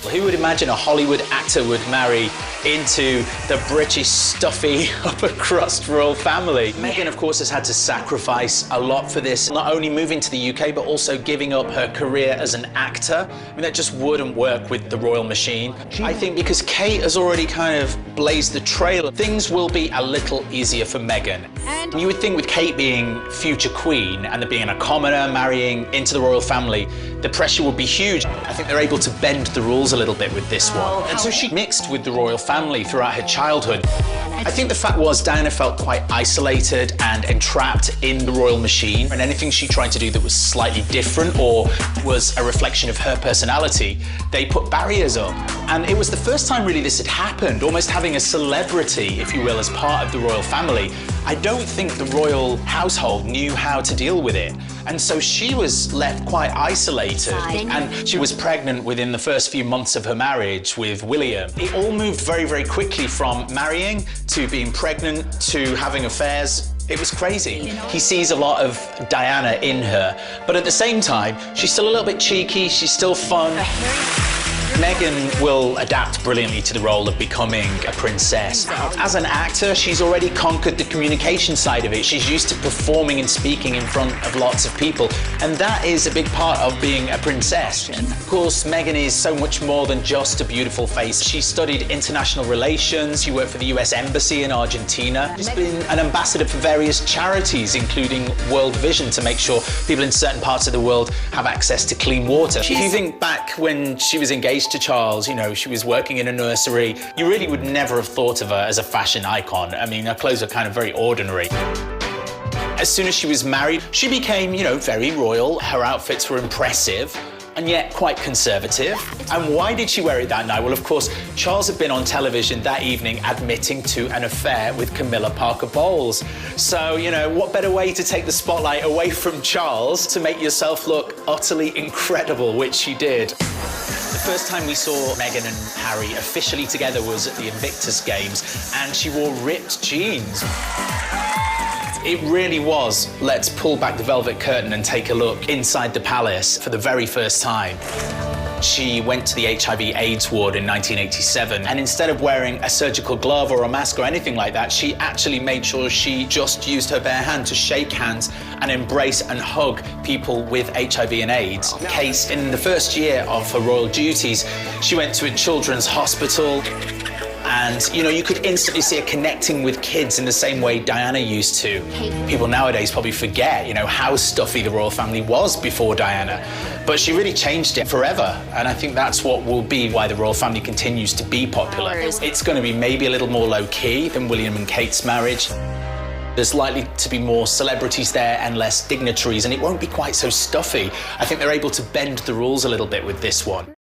Who would imagine a Hollywood actor would marry into the British stuffy upper crust royal family? Meghan, of course, has had to sacrifice a lot for this, not only moving to the UK, but also giving up her career as an actor. I mean, that just wouldn't work with the royal machine. I think because Kate has already kind of blazed the trail, things will be a little easier for Meghan. And you would think with Kate being future queen and there being a commoner marrying into the royal family, the pressure would be huge. I think they're able to bend the rules a little bit with this one. And so she mixed with the royal family throughout her childhood. I think the fact was Diana felt quite isolated and entrapped in the royal machine, and anything she tried to do that was slightly different or was a reflection of her personality, they put barriers up. And it was the first time really this had happened, almost having a celebrity, if you will, as part of the royal family. I don't think the royal household knew how to deal with it. And so she was left quite isolated. And she was pregnant within the first few months of her marriage with William. It all moved very, very quickly from marrying to being pregnant to having affairs. It was crazy. He sees a lot of Diana in her, but at the same time, she's still a little bit cheeky, she's still fun. Meghan will adapt brilliantly to the role of becoming a princess. As an actor, she's already conquered the communication side of it. She's used to performing and speaking in front of lots of people, and that is a big part of being a princess. Of course, Meghan is so much more than just a beautiful face. She studied international relations, she worked for the US Embassy in Argentina. She's been an ambassador for various charities, including World Vision, to make sure people in certain parts of the world have access to clean water. If you think back when she was engaged to Charles, you know, she was working in a nursery, you really would never have thought of her as a fashion icon. I mean, her clothes are kind of very ordinary. As soon as she was married, she became, you know, very royal. Her outfits were impressive and yet quite conservative. And why did she wear it that night? Well, of course, Charles had been on television that evening admitting to an affair with Camilla Parker Bowles. So, you know, what better way to take the spotlight away from Charles to make yourself look utterly incredible, which she did. The first time we saw Meghan and Harry officially together was at the Invictus Games, and she wore ripped jeans. It really was, let's pull back the velvet curtain and take a look inside the palace for the very first time. She went to the HIV/AIDS ward in 1987, and instead of wearing a surgical glove or a mask or anything like that, she actually made sure she just used her bare hand to shake hands and embrace and hug people with HIV and AIDS. Case, in the first year of her royal duties, she went to a children's hospital. And, you know, you could instantly see her connecting with kids in the same way Diana used to. People nowadays probably forget, you know, how stuffy the royal family was before Diana. But she really changed it forever. And I think that's what will be why the royal family continues to be popular. It's going to be maybe a little more low-key than William and Kate's marriage. There's likely to be more celebrities there and less dignitaries, and it won't be quite so stuffy. I think they're able to bend the rules a little bit with this one.